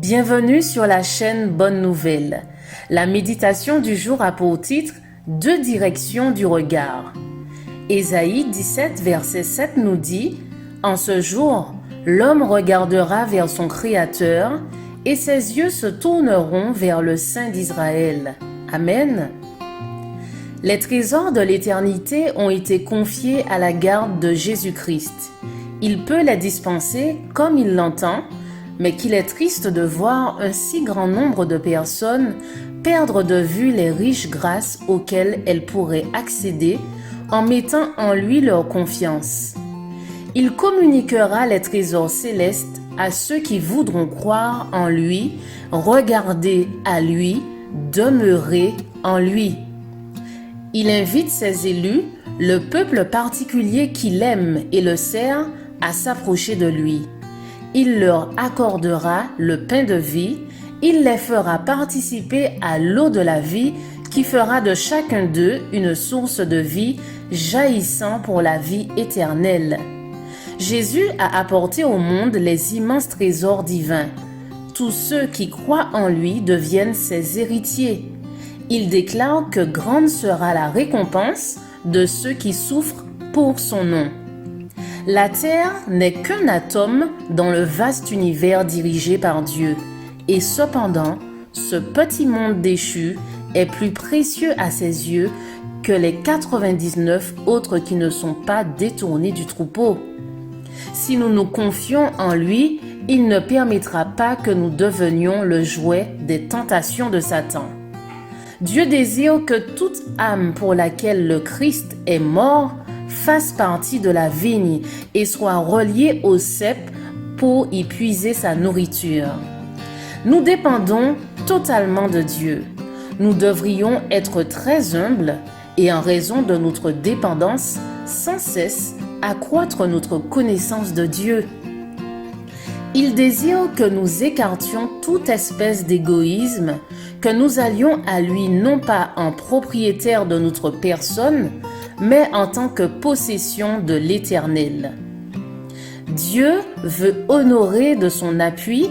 Bienvenue sur la chaîne Bonne Nouvelle. La méditation du jour a pour titre « Deux directions du regard ». Ésaïe 17, verset 7 nous dit « En ce jour, l'homme regardera vers son Créateur et ses yeux se tourneront vers le Saint d'Israël. » Amen. Les trésors de l'éternité ont été confiés à la garde de Jésus-Christ. Il peut les dispenser comme il l'entend, mais qu'il est triste de voir un si grand nombre de personnes perdre de vue les riches grâces auxquelles elles pourraient accéder en mettant en lui leur confiance. Il communiquera les trésors célestes à ceux qui voudront croire en lui, regarder à lui, demeurer en lui. Il invite ses élus, le peuple particulier qu'il aime et le sert, à s'approcher de lui. Il leur accordera le pain de vie, il les fera participer à l'eau de la vie qui fera de chacun d'eux une source de vie jaillissant pour la vie éternelle. Jésus a apporté au monde les immenses trésors divins. Tous ceux qui croient en lui deviennent ses héritiers. Il déclare que grande sera la récompense de ceux qui souffrent pour son nom. La terre n'est qu'un atome dans le vaste univers dirigé par Dieu. Et cependant, ce petit monde déchu est plus précieux à ses yeux que les 99 autres qui ne sont pas détournés du troupeau. Si nous nous confions en lui, il ne permettra pas que nous devenions le jouet des tentations de Satan. Dieu désire que toute âme pour laquelle le Christ est mort fasse partie de la vigne et soit reliée au cep pour y puiser sa nourriture. Nous dépendons totalement de Dieu. Nous devrions être très humbles et en raison de notre dépendance, sans cesse accroître notre connaissance de Dieu. Il désire que nous écartions toute espèce d'égoïsme, que nous allions à lui non pas en propriétaire de notre personne, mais en tant que possession de l'Éternel. Dieu veut honorer de son appui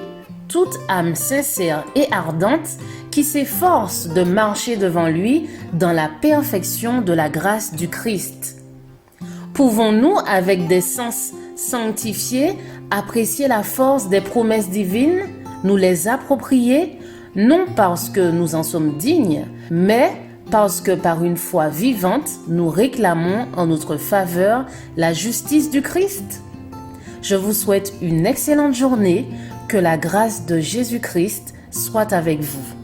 toute âme sincère et ardente qui s'efforce de marcher devant lui dans la perfection de la grâce du Christ. Pouvons-nous, avec des sens sanctifiés, apprécier la force des promesses divines, nous les approprier, non parce que nous en sommes dignes, mais parce que par une foi vivante, nous réclamons en notre faveur la justice du Christ? Je vous souhaite une excellente journée, que la grâce de Jésus-Christ soit avec vous.